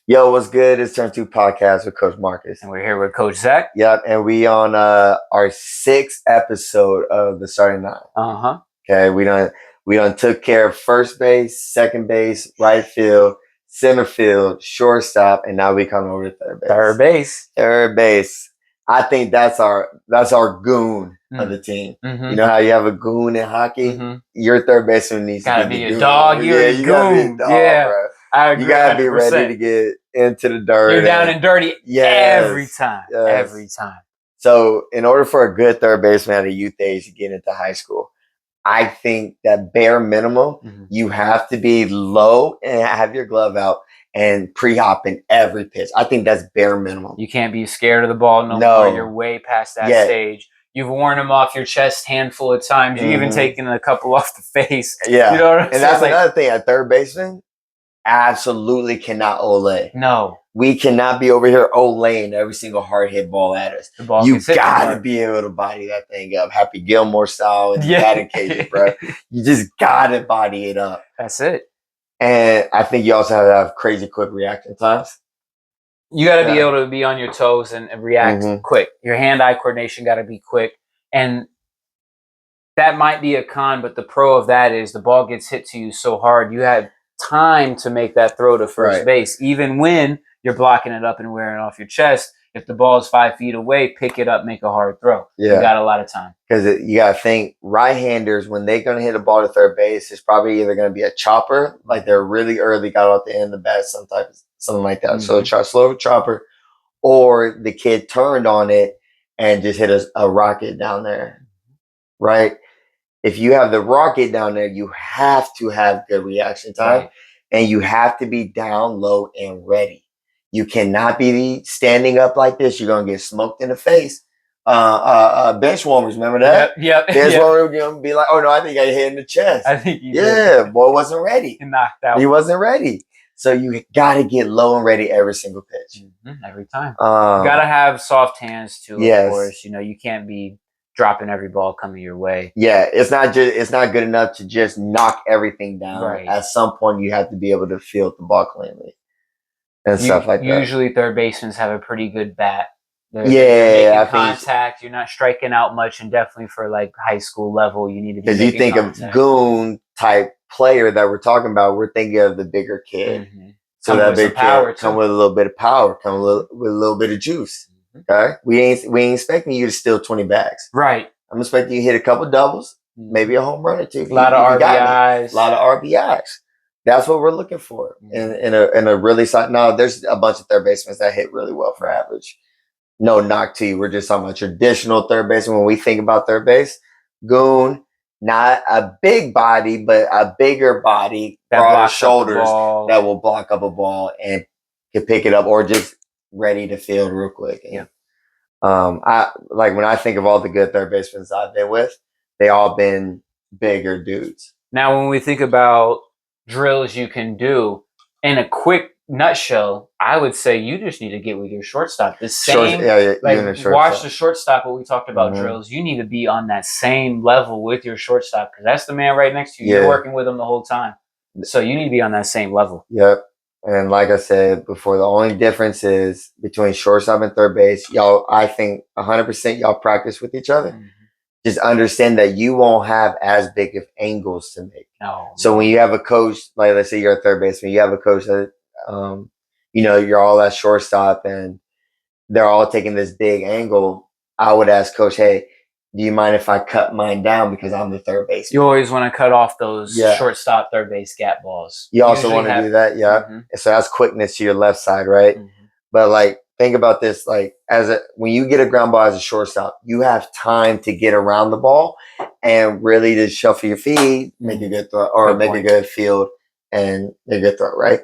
Yo, what's good? It's Turn Two Podcast with Coach Marcus. And we're here with Coach Zach. Yep, and we on our sixth episode of the starting nine. Uh-huh. Okay, we done took care of first base, second base, right field, center field, shortstop, and now we come over to third base. Third base. Third base. I think that's our goon of the team. Mm-hmm. You know how you have a goon in hockey? Mm-hmm. Your third baseman needs Gotta to be be a goon. dog. You're a you gotta be a goon. dog, Yeah. bro. I agree. You gotta be 100%. ready to get into the dirt. You're down and dirty every time. Yes. Every time. So, in order for a good third baseman at a youth age to get into high school, I think that bare minimum, you have to be low and have your glove out and pre-hopping every pitch. I think that's bare minimum. You can't be scared of the ball no more. You're way past that stage. You've worn them off your chest handful of times. You've even taken a couple off the face. Yeah. You know what I'm saying? And that's another thing. At third baseman, absolutely cannot ole. No. We cannot be over here olaying every single hard hit ball at us. You gotta be able to body that thing up. Happy Gilmore style and batting cages, bro. You just gotta body it up. That's it. And I think you also have to have crazy quick reaction times. You got to be able to be on your toes and react quick. Your hand-eye coordination got to be quick. And that might be a con, but the pro of that is the ball gets hit to you so hard, you have time to make that throw to first base. Even when you're blocking it up and wearing off your chest, if the ball is 5 feet away, pick it up, make a hard throw. You got a lot of time. Because you got to think, right-handers, when they're going to hit a ball to third base, it's probably either going to be a chopper, like they're really early, got out the end of the bat, something like that. So slow chopper, or the kid turned on it and just hit a rocket down there, right? If you have the rocket down there, you have to have good reaction time, and you have to be down low and ready. You cannot be standing up like this. You're going to get smoked in the face. Bench warmers, remember that? Yep. Bench warmer going to be like, oh, no, I think I hit in the chest. I think you did. Boy wasn't ready. He knocked out. He wasn't ready. So you got to get low and ready every single pitch. Every time. You got to have soft hands, too, of course. You know, you can't be dropping every ball coming your way. Yeah, it's not good enough to just knock everything down. Right. At some point, you have to be able to field the ball cleanly and stuff like that. Usually, third basemen have a pretty good bat. They're making contact. You're not striking out much, and definitely for like high school level, you need to be. Because you think of goon type player that we're talking about, we're thinking of the bigger kid. So that big kid come with a little bit of power, come with a little bit of juice. Okay, we ain't expecting you to steal 20 bags. Right. I'm expecting you to hit a couple doubles, maybe a home run or two. A lot of RBIs. A lot of RBIs. That's what we're looking for in a really solid. Now, there's a bunch of third basemen that hit really well for average. No knock to you. We're just talking about traditional third baseman. When we think about third base, goon, not a big body, but a bigger body, broader shoulders that will block up a ball and can pick it up, or just ready to field real quick. I like when I think of all the good third basemen I've been with, they all been bigger dudes. Now, when we think about drills you can do, in a quick nutshell, I would say you just need to get with your shortstop. The same, watch the shortstop. What we talked about drills, you need to be on that same level with your shortstop, because that's the man right next to you. You're working with him the whole time, so you need to be on that same level. Yep. And like I said before, the only difference is between shortstop and third base. Y'all, I think 100% y'all practice with each other. Just understand that you won't have as big of angles to make. So when you have a coach, like let's say you're a third baseman, you have a coach that, you're all at shortstop and they're all taking this big angle. I would ask coach, hey, do you mind if I cut mine down because I'm the third baseman? You always want to cut off those shortstop, third base gap balls. You also want to do that, So that's quickness to your left side, right? But like, think about this: like, when you get a ground ball as a shortstop, you have time to get around the ball and really just shuffle your feet, make a good throw, or make a good field and make a good throw, right?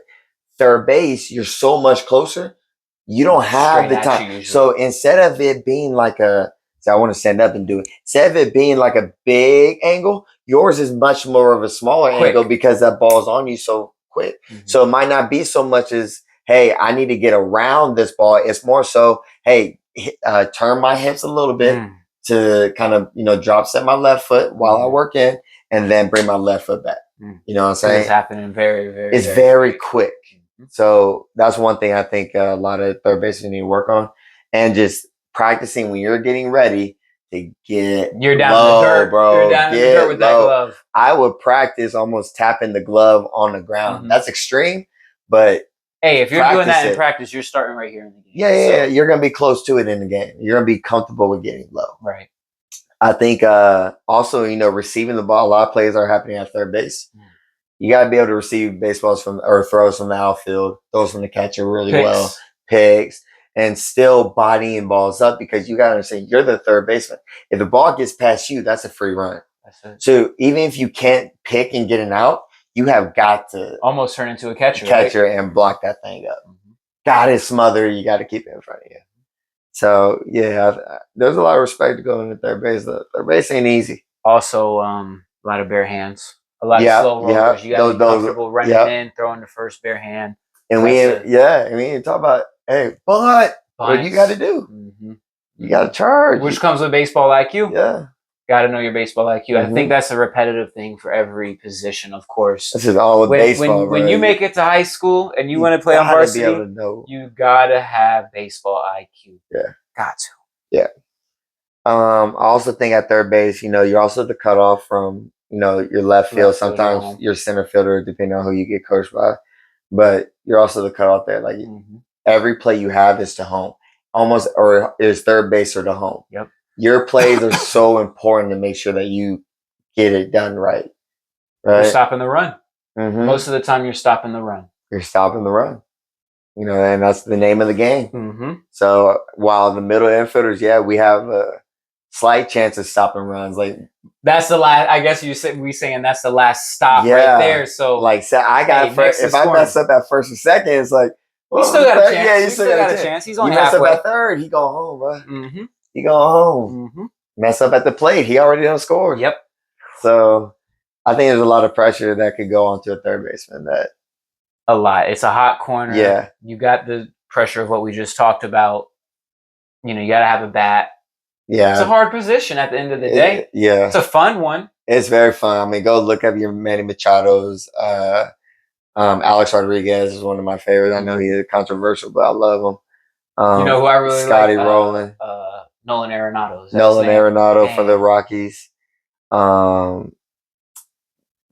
Third base, you're so much closer. You don't have the time. So instead of it being like I want to stand up and do it. Instead of it being like a big angle, yours is much more of a smaller angle because that ball's on you so quick. So it might not be so much as, hey, I need to get around this ball. It's more so, hey, turn my hips a little bit to kind of, drop set my left foot while I work in, and then bring my left foot back. You know what I'm saying? It's happening very, very very quick. So that's one thing I think a lot of third basemen need to work on, and just practicing when you're getting ready to get You're down low, in the dirt, bro. You're down in the dirt with that glove. I would practice almost tapping the glove on the ground. That's extreme, but hey, if you're doing that in practice, you're starting right here in the game. Yeah, you're gonna be close to it in the game. You're gonna be comfortable with getting low. Right. I think also, receiving the ball, a lot of plays are happening at third base. You got to be able to receive baseballs or throws from the outfield, throws from the catcher really well, picks, and still bodying balls up, because you got to understand you're the third baseman. If the ball gets past you, that's a free run. That's it. So even if you can't pick and get an out, you have got to almost turn into a catcher, right? And block that thing up. Got to smother. You got to keep it in front of you. So yeah, there's a lot of respect to going to third base. The third base ain't easy. Also, a lot of bare hands, a lot of slow rollers. You got to be comfortable running in, throwing the first bare hand. And we talk about what you got to do. You got to charge, which comes with baseball IQ. Yeah, got to know your baseball IQ. I think that's a repetitive thing for every position, of course. This is all with baseball. When you make it to high school and you want to play on varsity, you gotta have baseball IQ. Yeah, got to. Yeah. I also think at third base, you're also the cutoff from your left field. Sometimes your center fielder, depending on who you get coached by, but you're also the cutoff there. Like every play you have is to home, almost, or is third base or to home. Yep. Your plays are so important to make sure that you get it done right. You're stopping the run. Most of the time, you're stopping the run. You're stopping the run. And that's the name of the game. So while the middle infielders, we have a slight chance of stopping runs. Like that's the last. I guess we saying that's the last stop right there. So like, I got first. If I mess up at first or second, it's like we still got a chance. Yeah, you still got a chance. He's only halfway. You mess up at third, he go home, bro. He go home. Mess up at the plate, he already done scored. Yep. So I think there's a lot of pressure that could go onto a third baseman. A lot. It's a hot corner. Yeah. You got the pressure of what we just talked about. You got to have a bat. Yeah. It's a hard position at the end of the day. Yeah. It's a fun one. It's very fun. I mean, go look up your Manny Machado's. Alex Rodriguez is one of my favorites. I know he's controversial, but I love him. Who I really Scotty like? Rowland. Nolan Arenado. Nolan Arenado for the Rockies.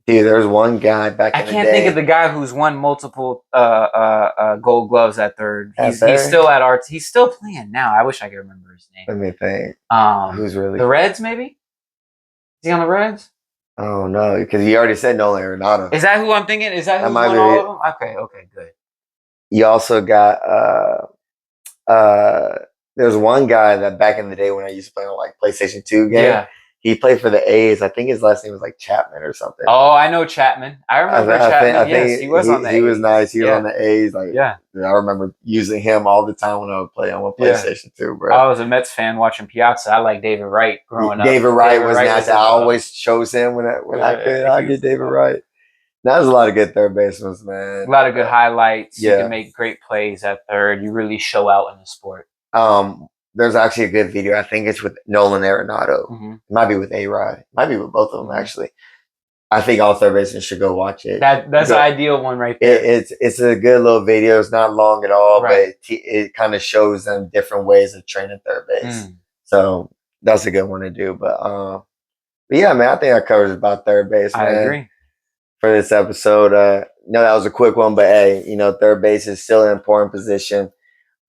Dude, there's one guy back in the day. I can't think of the guy who's won multiple Gold Gloves at third. He's still at our. He's still playing now. I wish I could remember his name. Let me think. Who's really the Reds? Maybe is he on the Reds? Oh no, because you already said Nolan Arenado. Is that who I'm thinking? Is that who's on all of them? Okay, good. You also got there's one guy that back in the day when I used to play on like PlayStation 2 game. Yeah. He played for the A's. I think his last name was like Chapman or something. Oh, I know Chapman. I remember Chapman. I think he was on the A's. He was nice. He was on the A's. Like, I remember using him all the time when I would play on my PlayStation 2, bro. I was a Mets fan watching Piazza. I like David Wright growing up. David Wright was nice. I always chose him when I could. I get David Wright. That was a lot of good third basemen, man. A lot of good highlights. You can make great plays at third. You really show out in the sport. There's actually a good video. I think it's with Nolan Arenado. It might be with A-Rod. Might be with both of them, actually. I think all third basemen should go watch it. That's the ideal one right there. It's a good little video. It's not long at all, but it kind of shows them different ways of training third base. So that's a good one to do. But yeah, man, I think that covers about third base, man. I agree. For this episode. No, that was a quick one, but hey, third base is still an important position.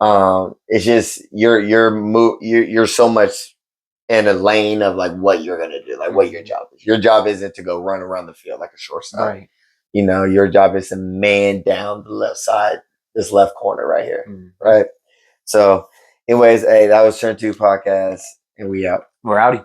It's just you're so much in a lane of like what you're gonna do, like what your job is. Your job isn't to go run around the field like a shortstop. Right. Your job is to man down the left side, this left corner right here. Right. So, anyways, hey, that was Turn 2 Podcast, and we out. We're outie.